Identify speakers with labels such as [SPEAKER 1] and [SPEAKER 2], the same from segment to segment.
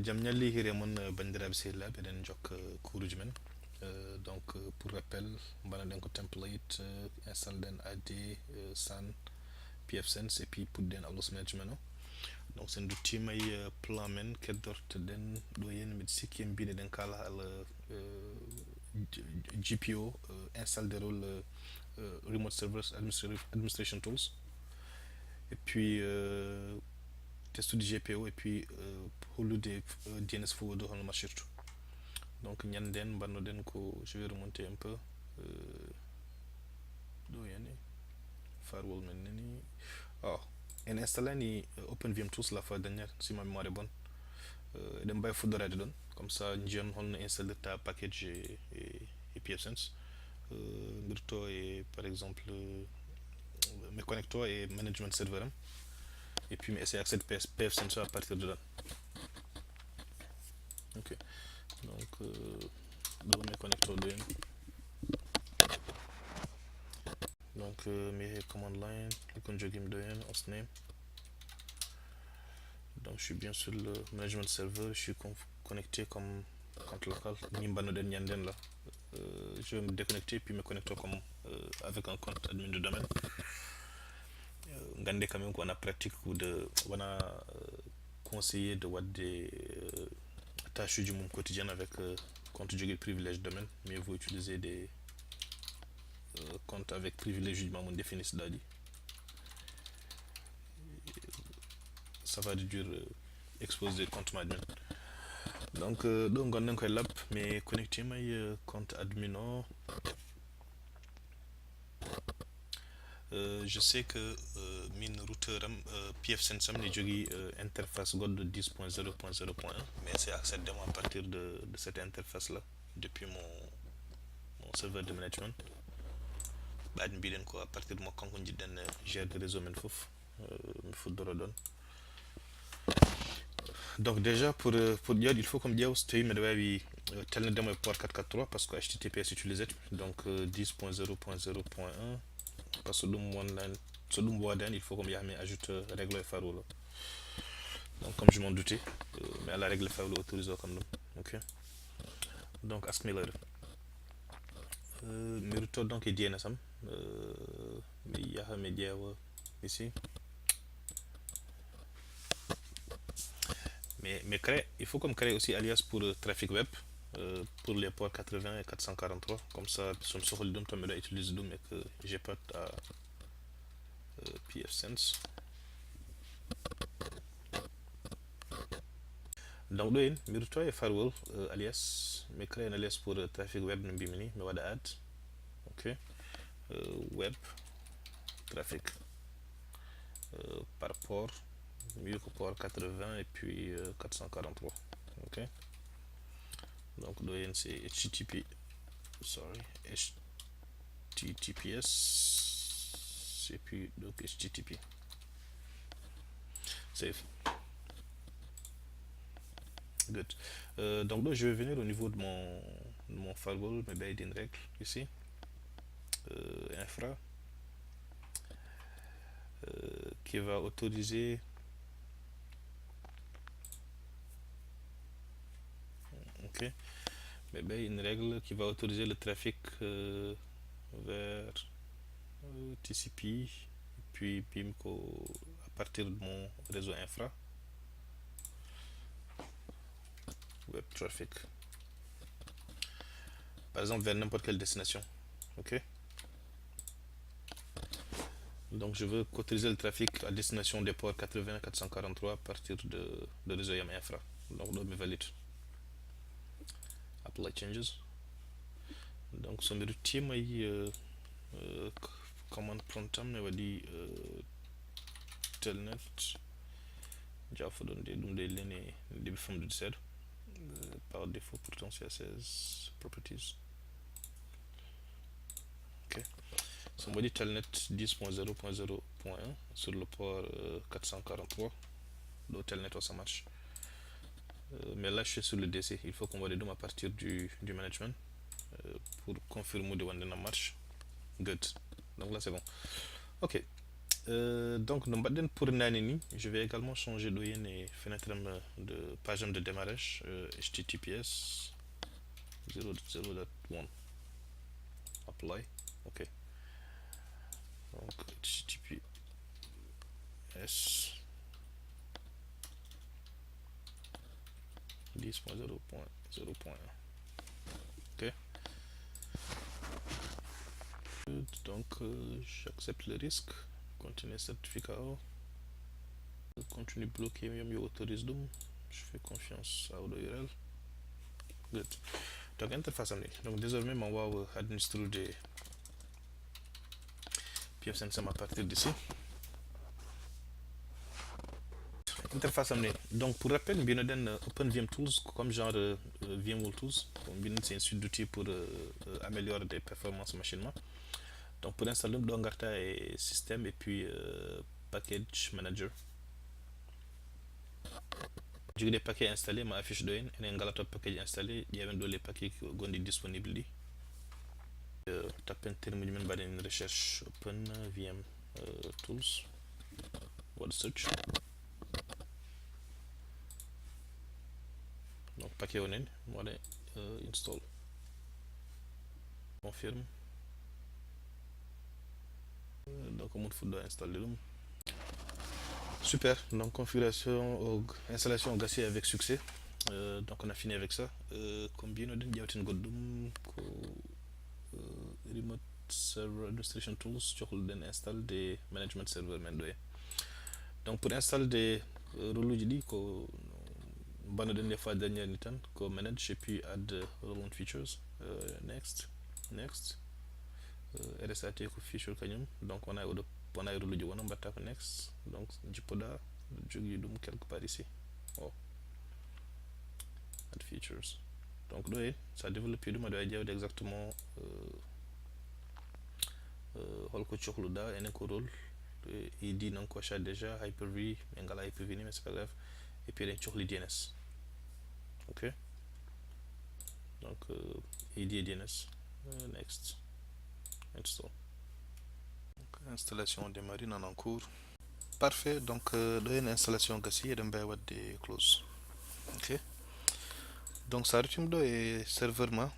[SPEAKER 1] jam ñalli hire mon bandiraɓe sehilaɓe eɗen jokka kuruji men. Donc pour rappel mbaɗaɗen ko template installe den ad san pfSense et puis puɗɗen alos management o. Donc sen duttima e plan men keddortoɗen ɗo henna mbiɗa sikki en mbino ɗen kala haala GPO install des rôles remote servers administration tools et puis testude GPO et puis hollude DNS forwarder hono marchirta. Donc ñanden mbannoɗen ko je vais remonter un peu ɗo yani firewall men nani en installani OpenVM tools la fois dernière si ma mémoire est bonne. eɗen mbawi fuddorade ɗon comme ça jiyon holno installirta package e pfSense. Mbirto e par exemple mi connecto e management server am et puis mi essaye accéder pfSense à partir de là. Ok, donc ɗo mi connecto ɗo hen. Donc mi yeehi command line kon joguimi ɗo hen hostname. Donc je suis bien sur le management server, je suis connecté comme compte local. Ni mbannoɗen ñanden là. Je vais me déconnecter puis me connecter comme avec un compte admin de domaine. Gandé quand même qu'on a pratique ou de on a conseillé de wadde tâches du monde quotidien avec compte jogui privilège domaine, mais vous utilisez des comptes avec privilège du monde défini c'est-à-dire ça va réduire exposer compte admin. Donc ɗo gonɗen koye lab mais connecté may compte admin o. Je sais que min routeur am pfSense am ne jogui interface goɗɗo 10.0.0.1 mais c'est accédément à partir de cette interface là depuis mon serveur de management. ɓaade mbiɗen ko à partir de mo kanko jiɗɗen gère de réseau men foof mi fuddoro ɗon. Donc déjà pour ƴewde il faut comme ƴeew so tawi mbiɗa wawi telnedemo e port 443 parce que HTTPS utilisé donc 10.0.0.1 parce que ɗum wonɗan so ɗum wodani il faut comme yahmi ajoute règle e firewall o. Donc comme je m'en doutais mi ala règle firewall autorisé o kam ɗum. Ok, donc asmilere mi rutto donc e DNS am mi yaha mi ƴeewa ici mais créer il faut comme créer aussi alias pour trafic web pour les ports 80 et 443 comme ça somi sohli ɗum to mbiɗa utilise ɗum et que j'ai pas à pfSense. Donc ɗo hen mi rutto e firewall alias mi créé un alias pour trafic web no mbimi ni mi waɗa add. Ok, web trafic par port mi wi ko port 80 et puis 443. Ok, donc ɗo hen c'est http sorry https et puis donc http save. Good. Donc là je vais venir au niveau de mon firewall, me bailler une règle ici, infra, qui va autoriser ok, me bailler une règle qui va autoriser le trafic vers TCP puis PIMCO à partir de mon réseau infra web traffic par exemple vers n'importe quelle destination. Ok, donc je veux autoriser le trafic à destination des ports 80 443 à partir de réseau YAM infra. Donc là me valide apply changes. Donc so mbiɗa tima commande prompt am ne waɗi telnet jaafoɗon de ɗum de leni début famɗude seeɗa par défaut pourtant CSS properties. Ok, so mbiɗa waɗi telnet 10.0.0.1 sur le port 443 ɗo telnet o ça marche. Mais là je suis sur le DC, il faut qu'on voit les deux à partir du management pour confirmer de Wandena marche. Good, donc là c'est bon. Ok, donc no mbaɗɗen pour nani, je vais également changer ɗo et fenêtre de page de démarrage https 0.0.1 apply. Ok, donc https 10.0.0.1. ok, donc j'accepte le risque, continuer certificat, continue bloqué, je autorise donc je fais confiance à URL. Good. Donc interface donc désormais on va administrer des PFSense à partir d'ici. Interface donc pour rappel bien den OpenVM Tools comme genre VMware Tools, c'est une suite d'outils pour améliorer des performances machinement. Donc pour installer on garta et système et puis package manager. J'ai des paquets installés, ma affiche de et un galato package installé, il y a même les paquets qui sont disponibles. Taper un terme une recherche OpenVM Tools, word search. Donc paquet on voilà, install, confirme. Donc on doit installer. Super, donc configuration, installation gassée avec succès. Donc on a fini avec ça. Combien on a une remote server administration tools sur le install des management server mendoye. Donc pour installer des rôles dit ko bana den les fois dernière ni tan ko manage et puis add role features. Next, RSAT ko feature kanyum. Donc on a rôle on a next. Donc jipoda jogi dum quelque part ici. Oh. Add features. Donc ça développe exactement holko cohluɗa enen ko rôle id non cocha déjà Hyper-V ɓe ngala Hyper-V ni mais c'est pas grave, et puis eɗen cohli DNS. ok, donc id et DNS. Next, install. Donc, installation démarre en cours. Parfait, donc ɗo une installation gassi eɗen mbawi wadde close. ok, donc ça retume ɗo e serveur ma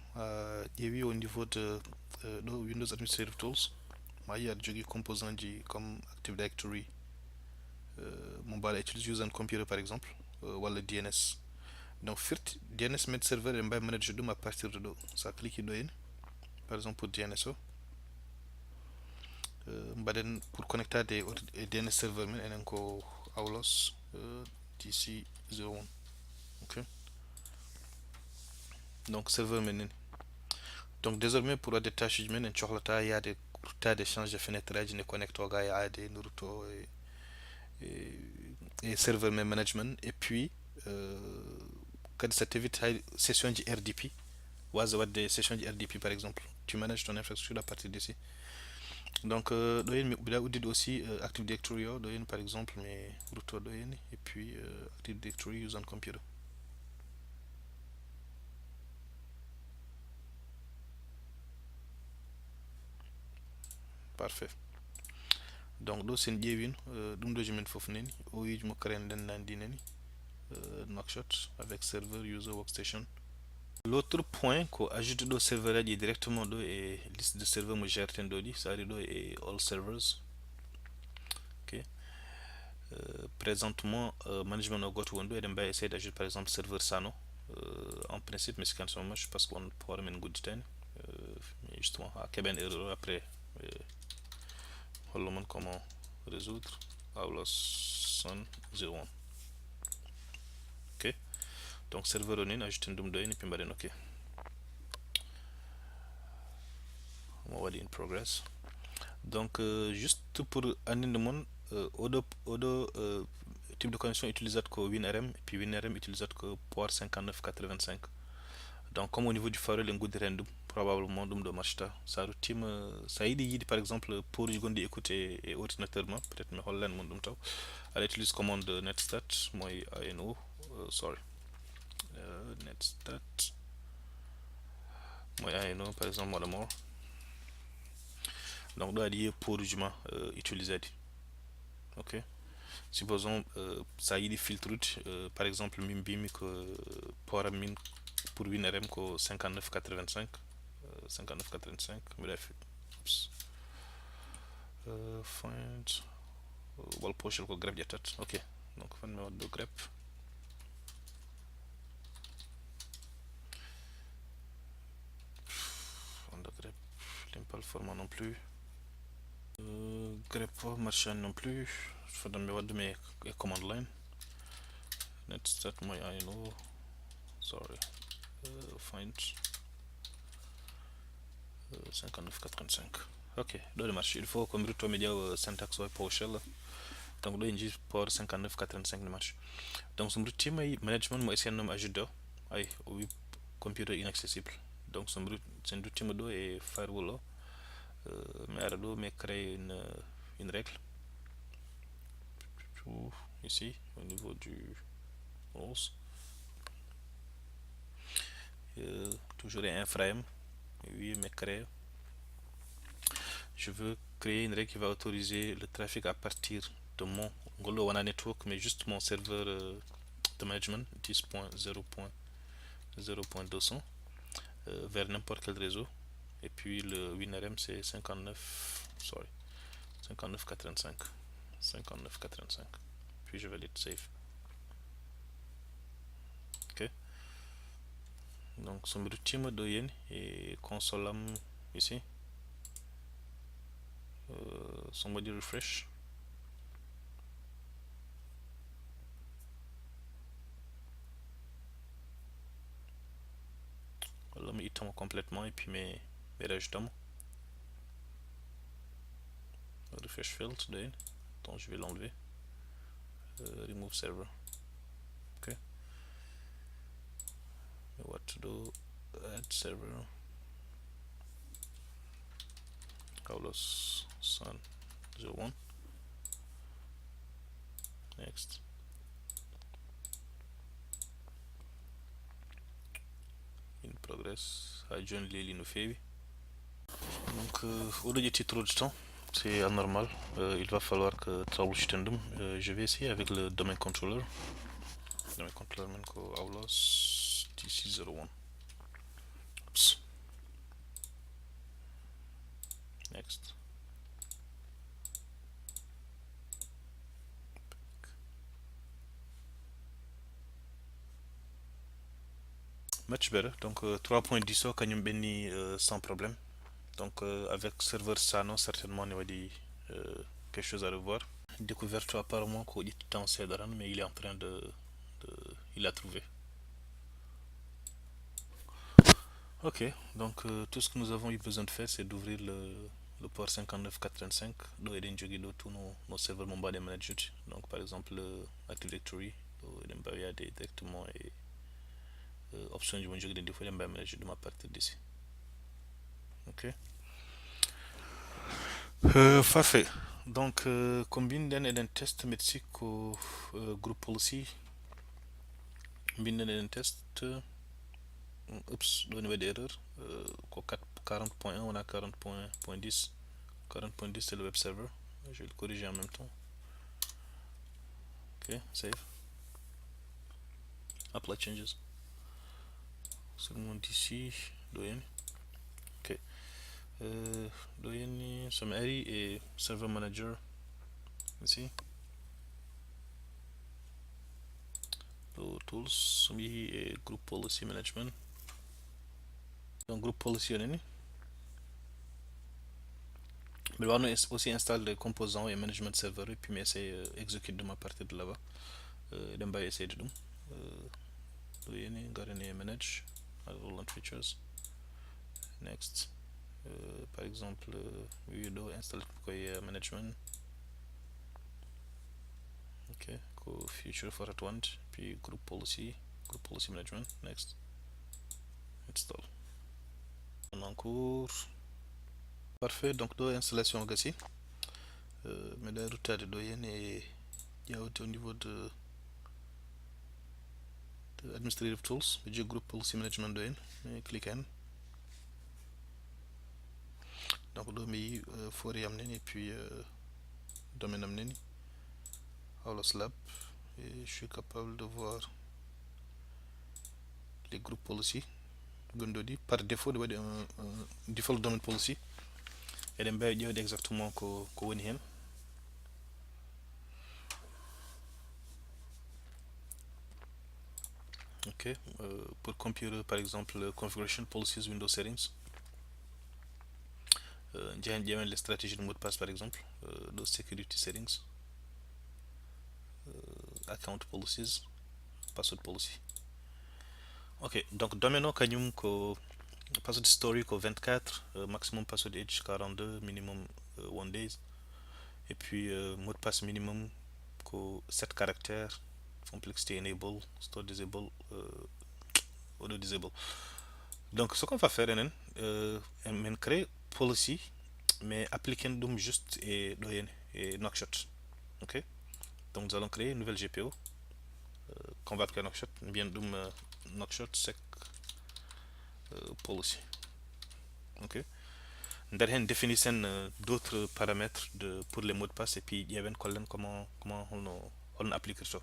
[SPEAKER 1] ƴeewi au niveau de Windows Administrative Tools ma yi aɗa jogui composant ji comme Active Directory, mo mbaɗa utilise use and computer par exemple, walla DNS. donc firti DNS med serveur e mbawi manager ɗum à partir de ɗo. sa clique ɗo hen par exemple pour DNS o mbaɗen pour connectade e DNS serveur men enen ko Aulos DC01. ok, donc serveur men nani. donc désormais pour wadde tâche ji men en cohlata yaade tade change de fenêtre aji ne connecte o ga e AD nuruto et serveur men management, et puis quand ça t'évite session de RDP wasa wadde session de RDP par exemple, tu manages ton infrastructure à partir d'ici. donc ɗo hen mi ɓiɗa uddide aussi Active Directory o ɗo hen par exemple mais ruto ɗo hen, et puis Active Directory use on computer. Parfait, donc ɗo sen ƴeewino ɗum ɗo jimen foof nani o wiji mo karen ndennandi nani Knockshot avec serveur user workstation. L'autre point ko ajoute ɗo serveur aji directement ɗo e liste de serveur mo gerten ɗo ɗi sa ari ɗo e all servers. ok, présentement management o goto woni ɗo eɗen mbawi essayer d'ajouter par exemple serveur Sano. En principe mais c'est quand même parce qu'on pourra men godditani mais justement ha keɓen erreur après hollomon comment résoudre Aulos 01. ok, donc serveur o nin ajouté ɗum ɗo hen et puis mbaɗen ok. on va in progress. donc juste pour andinde mon oɗo type de connexion utilisé ko WinRM, et puis WinRM utilisé ko port 5985. donc comme au niveau du firewall en goddiren ɗum probablement ɗum ɗo marchata. sa ruttima sa yiɗi yiide par exemple pour gondi écouter et ordinateur ma peut-être mi hollan mon ɗum taw aɗa utilise commande netstat moy ANO sorry netstat moy ANO par exemple moɗa more. donc ɗo aɗa yiya pour uji ma utilisé adi. ok. Supposons ça y est filtre par exemple min mbimi ko pora min pour WinRM ko 5985 5985 bref. Oups. Find wal pochel ko grep ƴettat, ok. Donc fan mi waddo grep on the grep limpal format non plus. Grep marchand non plus. Fadan mi wadde mes command line. Let's start my INO. Sorry. Find 5985. Ok, ɗo de marche. Il faut que mi rutto mi ƴeewa syntaxe o PowerShell. Donc ɗo en jii port 5985 ne marche. Donc so mi ruttima management mo SNM ajoute ɗo ay o wi computer inaccessible. Donc so mi ruttima ɗo e firewall o mi ara ɗo mi crée une règle ici au niveau du host. Toujours inframe. Oui, mais créer. Je veux créer une règle qui va autoriser le trafic à partir de mon Ngolo Wana Network, mais juste mon serveur de management 10.0.0.200 vers n'importe quel réseau. Et puis le WinRM c'est 5985. 5985. Puis je valide save. Ok. Donc son team doyen et console ici. Somebody refresh. Là, mais il tombe complètement et puis mes rajoutons. Refresh field doyen. Donc je vais l'enlever. Remove server. Ok. What to do? Add server. Carlos Sun 01. Next. In progress. I join Lily no Fabi. Donc, au lieu de trop de temps, c'est anormal. Il va falloir que troubleshooting. Je vais essayer avec le domain controller. Domain controller manco Aulos TC01. Oops. Next. Much better. Donc 3.10 au Kanyum Benny sans problème. Donc avec serveur Sano, certainement on va dire quelque chose à revoir. Découverte apparemment qu'on dit temps Cédaran, mais il est en train il a trouvé. Ok, donc tout ce que nous avons eu besoin de faire, c'est d'ouvrir le port 5985, d'où il y a tous nos serveurs Bombardé Managed. Donc par exemple Active Directory, il y a directement et option du jeu de fois Managed de ma partir d'ici. Ok. Parfait. Donc combine d'un test médic au groupe policy. Combine d'un test. Oups, au niveau d'erreur. 40.1, on a 40.10. 40.10 c'est le web server. Je vais le corriger en même temps. Ok, save. Apply changes. Segment d'ici, doyen. Ok. Doyen, summary et server manager. Ici. Tools, sumi et group policy management. Donc group policy on est. Mais on a aussi installé les composants et management server et puis mais c'est exécute de ma partie de là-bas. Dem by essayer de doen. Doyen, garden manage. Roll features. Next. Par exemple, do install management. Ok, go future for at one, puis group policy management. Next. Install. En cours. Parfait, donc do installation aussi. Mais la route de doyen et il y a au niveau de administrative tools, mais group policy management doyen. Click en. Donc do mi for et puis domaine amneni. Holoslab et je suis capable de voir les groupes policy gondodi par défaut de un default domain policy eɗen mbawi ƴewde exactement ko woni hen. Ok, pour computer par exemple configuration policies Windows settings, jehen ƴeewen les stratégies de mot de passe par exemple, ɗo security settings, account policies, password policy. Ok, donc domaine o kañum ko password story ko 24, maximum password age 42, minimum 1 days, et puis mot de passe minimum ko 7 caractères, complexity enable, store disable, auto disable. Donc ce qu'on va faire on crée policy mais appliquer juste et Knockshot. Ok, donc nous allons créer une nouvelle GPO qu'on va appliquer à Knockshot, bien Knockshot sec policy. Ok, nous hen définissons d'autres paramètres pour les mots de passe et puis il y a comment on applique ça.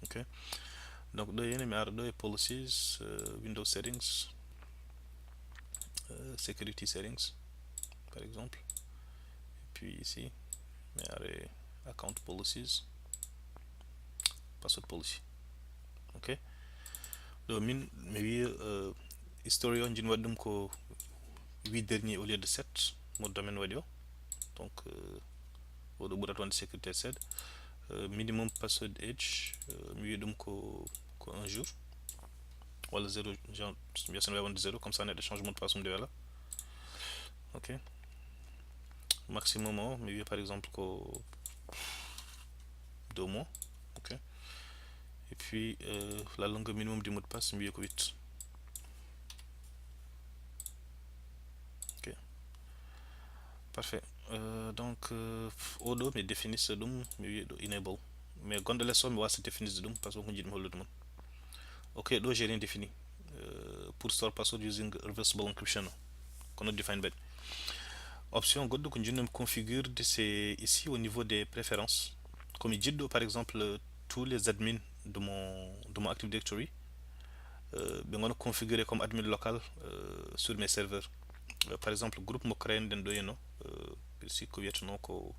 [SPEAKER 1] Ok, donc do policies, Windows settings, security settings par exemple, et puis ici account policies, password policy. Ok, donc min mi wi history on jin waɗum ko 8 dernier au lieu de 7 mo domaine waɗi o, donc oɗo ɓurata wonde sécurité 7, minimum password age mi wi ɗum ko 1 jour wala 0 genre mbiya sen wawi wonde 0 comme ça neɗɗo change mot de passe mum de wala. Ok, maximum o mi wi par exemple ko 2 mois. Ok, et puis la longueur minimum du mot de passe mi wi ko 8. Ok, parfait. Donc oɗo mi définisse ɗum mi wi ɗo enable, mais gonɗo less o mi wasa définisse ɗum par ce que ko jiɗmi hollude mon. Ok, ɗo j'ai rien défini pour store password using reversible encryption qu'on a define bed. Option goɗɗo ko jinnomi configure, c'est ici au niveau des préférences. Comme jiɗɗo par exemple tous les admins de mon Active Directory ɓe gona configuré comme admin local sur mes serveurs. Par exemple groupe mo créé nden ɗo henno ici ko wiyeteno ko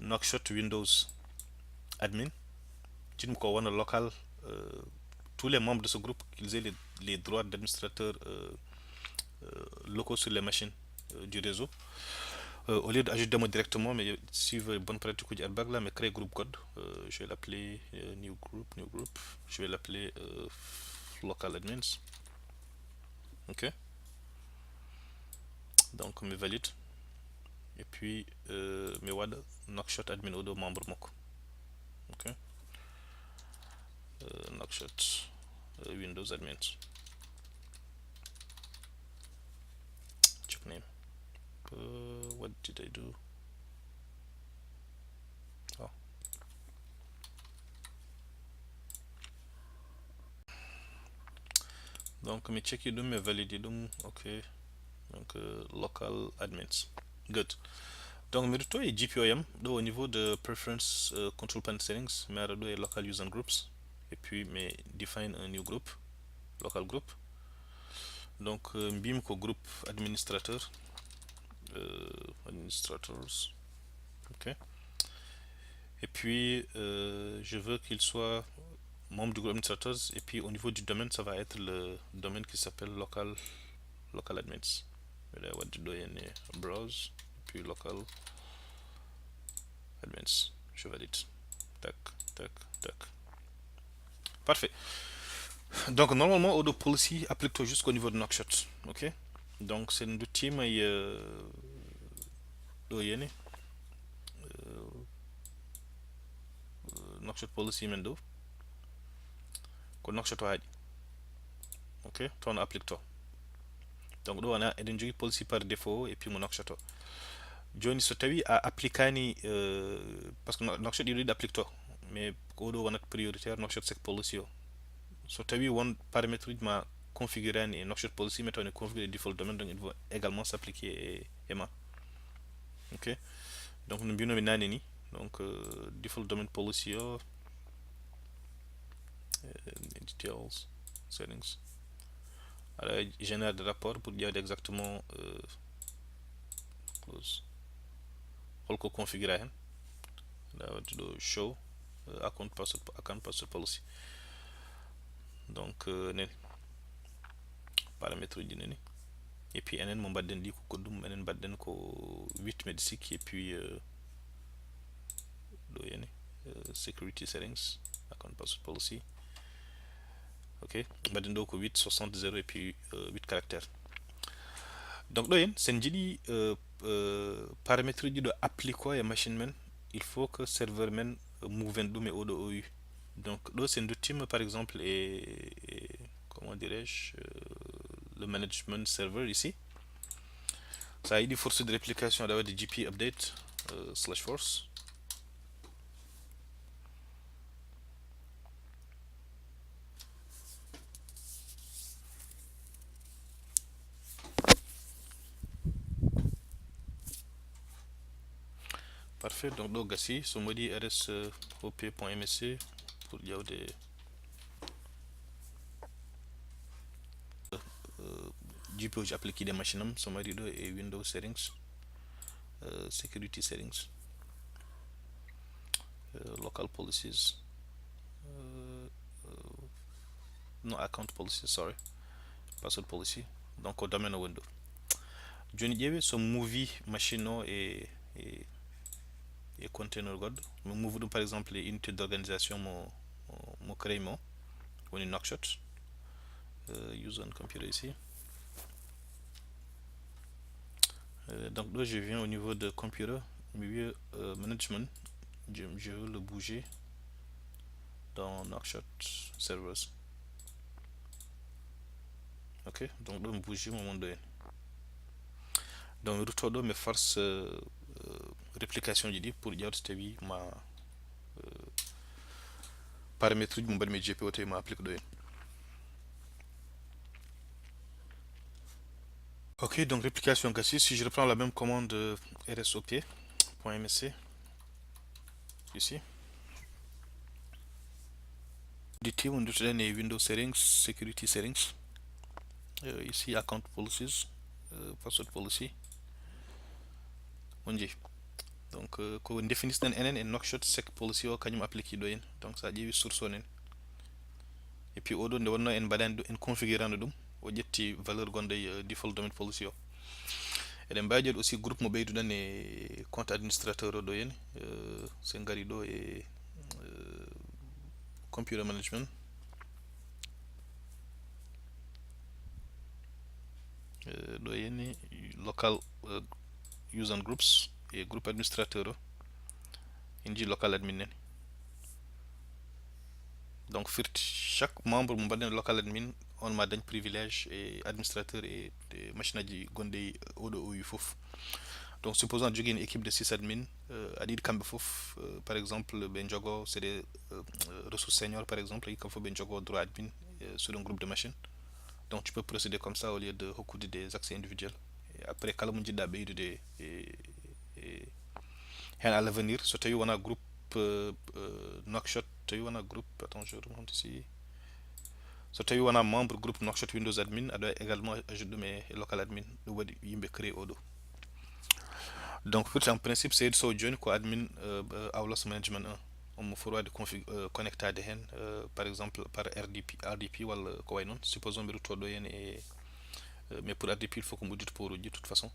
[SPEAKER 1] Knockshot Windows admin, jiɗmi ko wona local, tous les membres de ce groupe qu'ils aient les droits d'administrateur locaux sur les machines du réseau. Au lieu d'ajouter des mots directement, mais suivre bonne pratique du airbag là, mais créer groupe code. Je vais l'appeler new group. Je vais l'appeler local admins. Ok, donc me valide. Et puis me wad Knockshot admin odo membre moko. Ok, Knockshot Windows admins. Check name. What did I do? Oh. Donc me check idum me valide idum. Ok, donc local admins. Good. Donc me retourne et GPOM au niveau de preference control panel settings, me et local user groups, et puis me define un new group, local group. Donc bim ko groupe administrateur, administrators. Ok, et puis je veux qu'il soit membre du groupe administrators, et puis au niveau du domaine ça va être le domaine qui s'appelle local admins. Là what do browse, puis local admins, je valide. Tac, tac, tac. Parfait. Donc normalement Auto Policy applique jusqu'au niveau de Knockshot. Ok, donc c'est un outil mais Knockshot Policy mendo ko Knockshot haɗi. Ok, toi on applique toi. Donc ɗo wana eɗen jogui policy par défaut et puis mo Knockshot o. Joni so tawi a applicani parce que Knockshot ɗiɗo applique to, mais ko ɗo wonat prioritaire Knockshot sec policy o. So tawi won paramètre uji ma configurani e Knockshot policy mais taw ne configuré default domaine, donc il faut également s'appliquer e ma. Ok, donc no mbinomi nane ni donc default domain policy details settings. Alors génère des rapports pour dire exactement close holko configure hen do show account password policy. Donc neni paramètre ji neni et puis enen mo badden di ko dum enen badden ko 8 medisic et puis do yani security settings account password policy. Ok, badden do ko 860 et puis 8 caractères. Donc do yen sen jidi paramètre ji do appliquer e machine men, il faut que serveur men mouven dum e odo OU. Donc do sen do team par exemple et comment dirais-je le management server ici. Ça a des forces de réplication d'avoir des GP update slash force. Parfait, donc do gassi so modi rs op.msc pour jawde GPO ji appliqué des machines so modi do e window settings security settings local policies no account policies, sorry, password policy, donc au domaine window joni ƴeewi so movie machine o e container goɗɗo mi move ɗum par exemple e unité d'organisation mo créé mo woni Knockshot use on computer ici. Donc là je viens au niveau de computer, milieu management, je veux le bouger dans Knockshot servers. Ok, donc là je bouge mon monde. Donc retourne mes forces réplication du pour dire que ma paramètre mon bas GPO ma applique de. Ok, donc réplication ici, si je reprends la même commande rsop.msc ici. DT on doit donner Windows settings, security settings. Ici account policies, password policy. On dit. Donc ko définisse den enen et Knockshot sec policy o kanyum appliqué doyen. Donc ça dit source onen. Et puis odo nde wonno en badan en configurando dum o jetti valeur gonde default domain policy o. Eden mbawi aussi groupe mo beyduɗen e compte administrateur o ɗo yen sen gari ɗo e computer management ɗo yen local user groups et groupe administrateur o en ji local admin nen. Donc firti chaque membre mo mbaɗen local admin on ma dañ privilège et administrateur et machine aji gonde oɗo o wi fof. Donc supposons jogui une équipe de 6 admin aɗa yiɗi kamɓe fof par exemple ɓe jogo c'est des ressources seniors par exemple il faut ɓe jogo droit admin sur un groupe de machines. Donc tu peux procéder comme ça au lieu de recourir des accès individuels. Et après kala mo jiɗɗa ɓeydude hen à l'avenir so tawi wona groupe Knockshot tawi wona groupe, attends je remonte ici, so tawi wona membre groupe Knockshot Windows admin aɗa également ajoute ɗum e local admin ɗum waɗi yimɓe créé oɗo. Donc en principe c'est so joni ko admin Aulos management 1 on mo forwade connectade hen par exemple par RDP walla ko way non, supposons mbiɗa rutto ɗo hen e mais pour RDP il faut ko mbuddita pour uji de toute façon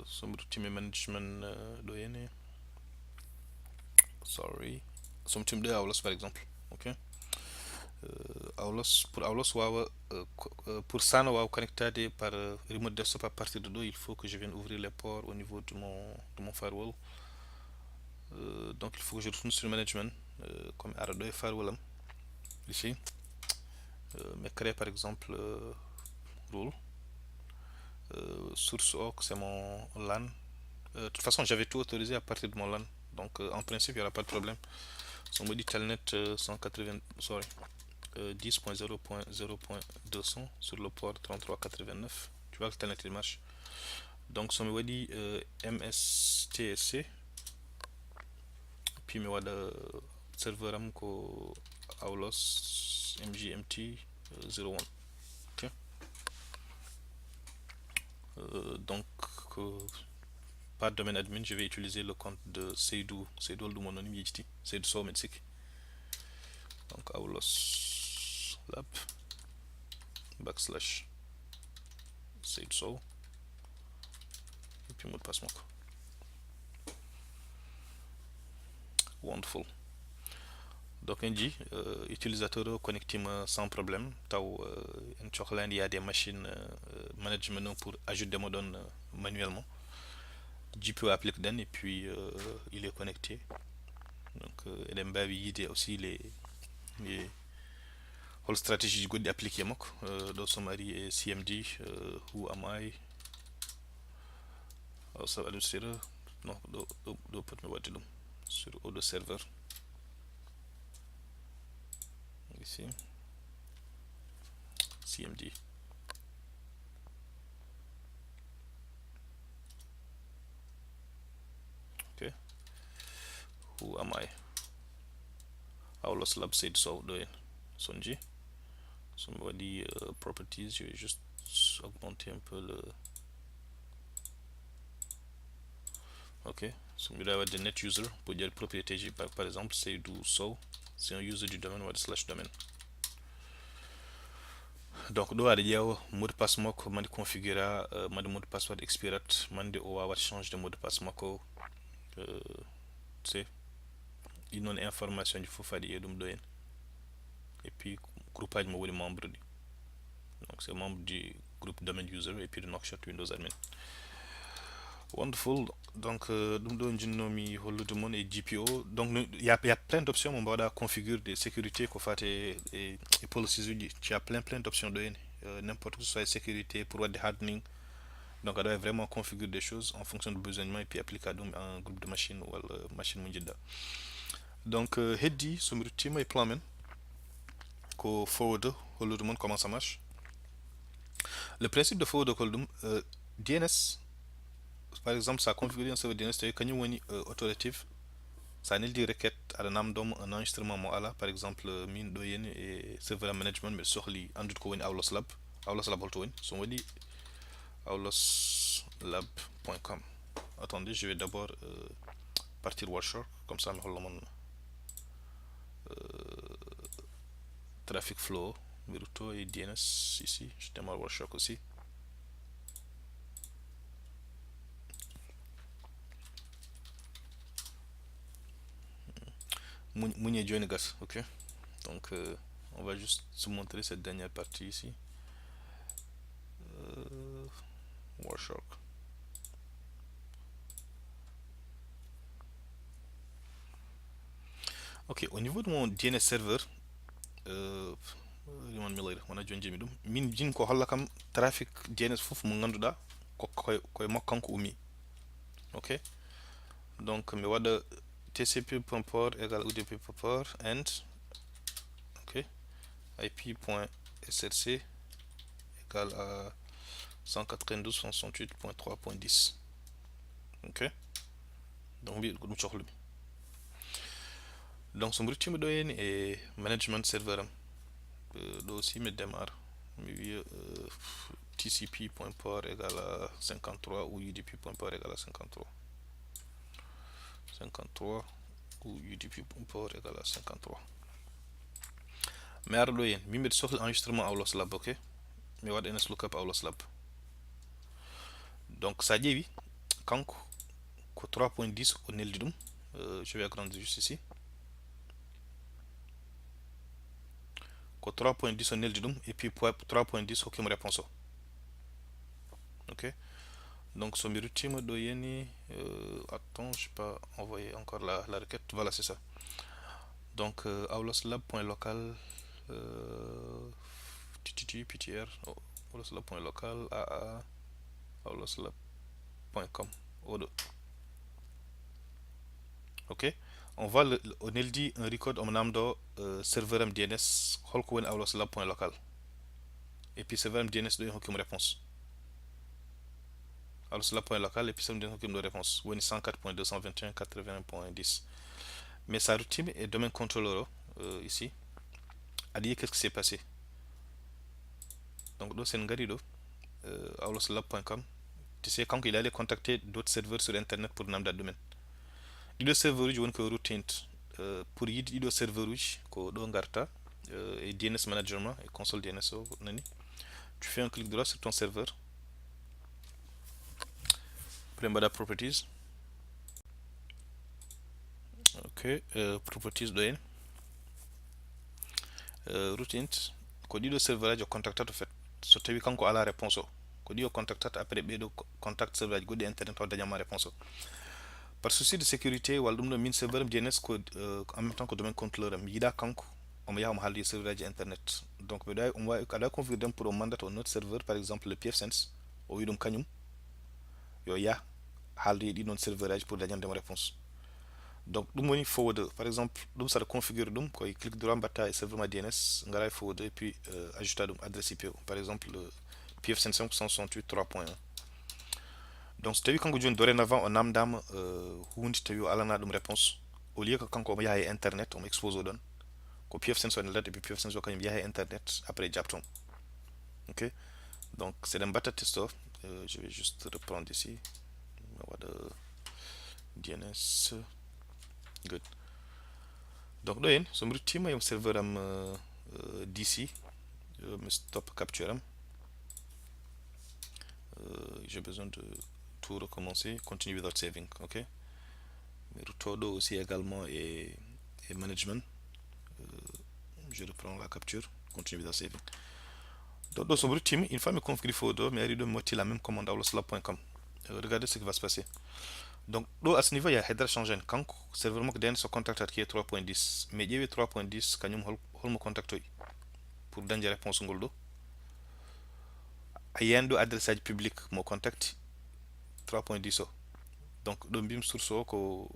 [SPEAKER 1] so mbiɗa ruttimi management ɗo hen sorry so mi timi ɗo Aulos par exemple. Ok, Aulos pour Aulos wawa pour ça no wawa connectade par remote desktop à partir de là il faut que je vienne ouvrir les ports au niveau de mon firewall. Donc il faut que je retourne sur le management comme ara et firewall ici mais créer par exemple rule source OC c'est mon LAN. De toute façon j'avais tout autorisé à partir de mon LAN, donc en principe il n'y aura pas de problème. So on me dit telnet 180 sorry 10.0.0.200 sur le port 3389, tu vois que telnet il marche. Donc so mi waɗi mstsc puis mi waɗa serveur am ko aulos mgmt 01. Ok. Donc par domaine admin, je vais utiliser le compte de Seydou Oldumono Yijiti, Seydou Sow Medsik. Donc aulos lab backslash Seydou Sow et puis mot de passe moko. Wonderful. Donc on dit utilisateur connecté sans problème. Il y a des machines management pour ajouter des modes manuellement. GPO applique den et puis il est connecté. Donc il y a aussi les stratégies appliquées dans Somari et CMD, who am I? Also administrator, non, do put me what to do sur auto server. Ici, CMD. Okay, who am I? Aulos Lab said so doing Sonji. Somebody properties, je vais juste augmenter un peu le. Ok, so je vais avoir des net user pour dire propriété par exemple, c'est du so, c'est un user du domaine ou de slash domaine. Donc do ada ƴeewa mot de passe makko mande configura mande mot de passe waɗa expirat mande o wawat change de mot de passe makko c'est ɗi noon information ji fof aɗa ƴeewa ɗum ɗo hen et puis groupe aji mo woni membre ɗi. Donc c'est membre du groupe domain user et puis de Nokshot Windows Admin. Wonderful. Donc ɗum ɗo jinnomi hollude mon e GPO. Donc il y a plein d'options mo mbawɗa configure de sécurité ko fate et policies uji. Tu as plein d'options de n'importe que ce soit sécurité pour wadde hardening. Donc on doit vraiment configurer des choses en fonction de besoin et puis appliquer à un groupe de machines ou à machine munjidda. Donc heddi somi ruttima e plan men ko forward hollude mon comment ça marche. Le principe de forward holdum DNS par exemple ça configure un serveur DNS tawi kañum woni authoritative ça neldi requête aɗa namdoma un enregistrement mo ala par exemple min ɗo yeni e serveur management mbiɗa sohli andude ko woni aulos lab holto woni so waɗi auloslab.com. Attendez, je vais d'abord partir Wireshark comme ça mi holla mon traffic flow Viruto et DNS ici. Je démarre Wireshark aussi. Mounier join gas, ok. Donc on va juste se montrer cette dernière partie ici. Wireshark. Ok, au niveau de mon DNS serveur, Riman Miller wana jonji mi dum min jin ko holla kam traffic DNS fof mo ganduda koy mokkanko umi. Ok, donc mi wada tcp.port égale udp.port and ok ip.src égale à 192.168.3.10. ok, donc mbi ko dum cohlumi. Donc so mbritima do hen e management server am ɗo aussi mi démarre mi wiya tcp.port égale à 53 ou udp.port égale à 53 ou udp.port égale à 53. mi ara ɗo hen min mbiɗa sohla enregistrement aulos lab. ok, mi waɗa ns lookup aulos lab. Donc sa ƴeewi kanko ko 3.10 o neldi ɗum. Je vais agrandir juste ici. Ko 3.10 o neldi ɗum et puis 3.10 hokkimo réponse o. ok, donc so mi ruttima ɗo yeni attends, je pas envoyé encore la requête. Voilà, c'est ça. Donc auloslab.local ptr auloslab.local aa auloslab.com oɗo. ok, on va on neldi un record omo namdo serveur am DNS holko woni auloslab.local et puis serveur am DNS ɗo hen hokkimo réponse auloslab.local et puis serveur DNS hokkimo ɗo réponse woni 104.221.80.10. mais sa routine est domaine controller ici. A dit qu'est-ce qui s'est passé. Donc, c'est ngarido awloslab.com. Tu sais, quand il allait contacter d'autres serveurs sur internet pour namda domaine. Ido serveur uji woni ko routine pour yid ido serveur uji ko do ngarta et DNS management et console DNS o nani. Tu fais un clic droit sur ton serveur. Prembada properties. Ok, properties doyen. Routines. Ko dido serveur aji contactat fait. So tawi kanko ala réponse o. Ko dido contactat après bedo contact serveur aji goddi internet o dañama réponse o. Par souci de sécurité wala ɗum ɗo min serveur am DNS ko en même temps que domaine contrôleur am yiɗa kanko omo yaha omo haalde serveur aji internet. Donc ɓe ɗo omo wawi aɗa configure ɗum pour o mandata on autre serveur par exemple le pfSense o wi ɗum kañum yo ya haalde ɗi ɗon serveur aji pour dañandemo réponse. Donc ɗum woni forwarder par exemple ɗum saɗa configure ɗum koye clic droit mbatta e serveur ma DNS ngara e forwarder et puis ajouta ɗum adresse IP o par exemple pfSense 168.3.1. Donc so tawi kanko joni dorénavant o namdama hunde tawi o alana ɗum réponse au lieu que kanko omo yaha e internet omo expose o ɗon ko pfSense o ne ladde, et puis pfSense o kañum yaha e internet après jabton. Ok, donc c'est ɗen mbatta test o. Je vais juste reprendre ici waɗa DNS good. Donc ɗo hen somi ruttima yomi serveur am DC mi stop capture am. J'ai besoin de tout recommencer, continue without saving. Ok, mais retourne aussi également et management. Je reprends la capture, continue without saving. Donc dans son team, une fois me configure photo, mais il doit monter la même commande dans slab.com. Regardez ce qui va se passer. Donc à ce niveau il y a header changé. Quand c'est vraiment que DNS contact qui est 3.10, mais il y a 3.10 quand nous hol me contacte pour donner réponse ngoldo. Ayendo adresse public mon contact 3.10. Donc le bim sur ce que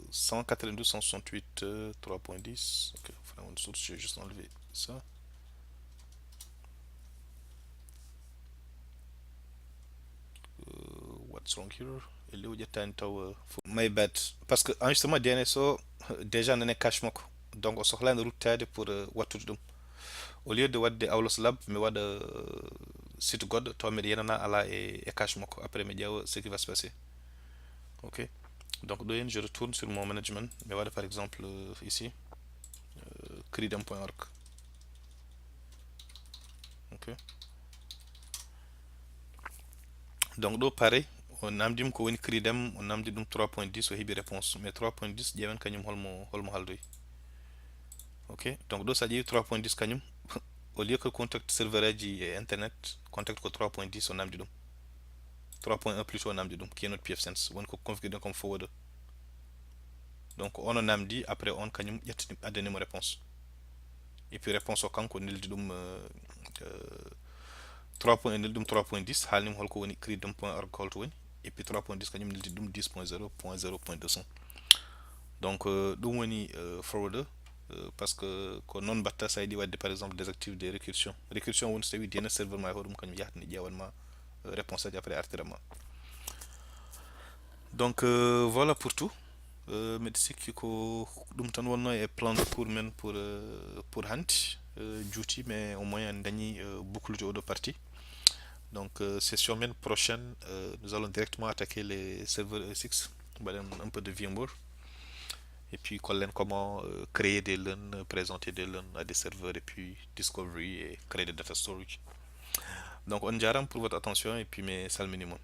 [SPEAKER 1] 192 168 3.10. Ok, enfin, une source, j'ai juste enlevé ça. What's wrong here? My bad. Parce que enregistrement DNSO déjà on est cache moko. Donc on soxla une route pour wattude dum. Au lieu de wadde Aulos Lab, mais wad site god to me yenana ala et cache moko. Après me diaw ce qui va se passer. Ok. Donc je retourne sur mon management. Mais voilà par exemple ici cridem.org. Ok. Donc pareil, on namdim ko woni cridem, on namdi dum 3.10 o hebi réponse. Mais 3.10 ƴeewen kañum holmo haldoy. Ok. Donc ça dit 3.10 kañum au lieu que contact serveur aji et internet contact ko 3.10 on namdi dum 3.1 plus on namdi dum qui est notre pfSense won ko configure comme forwarder. Donc on namdi après on kañum ƴetti addanimo réponse. Et puis réponse o kanko neldi dum 3.1 dum 3.10 halnim holko woni cridem.org holto woni et puis 3.10 kañum neldi dum 10.0.0.200. donc dum woni forwarder parce que ko non batta sa yiɗi wadde par exemple désactive des récursion woni so tawi DNS serveur ma hoɗum kañum yahtani ƴewanma réponse aji après artirama. Donc voilà pour tout. Mbeɗa sikki ko ɗum tan wonno e plan de cours men pour hande juuti mais au moins en dañi bouclude oɗo partie. Donc session même prochaine nous allons directement attaquer les serveurs E6, un peu de VMware et puis comment créer des LUN, présenter des LUN à des serveurs et puis discovery et créer des data storage. Donc on dirait pour votre attention et puis mes salles minimum.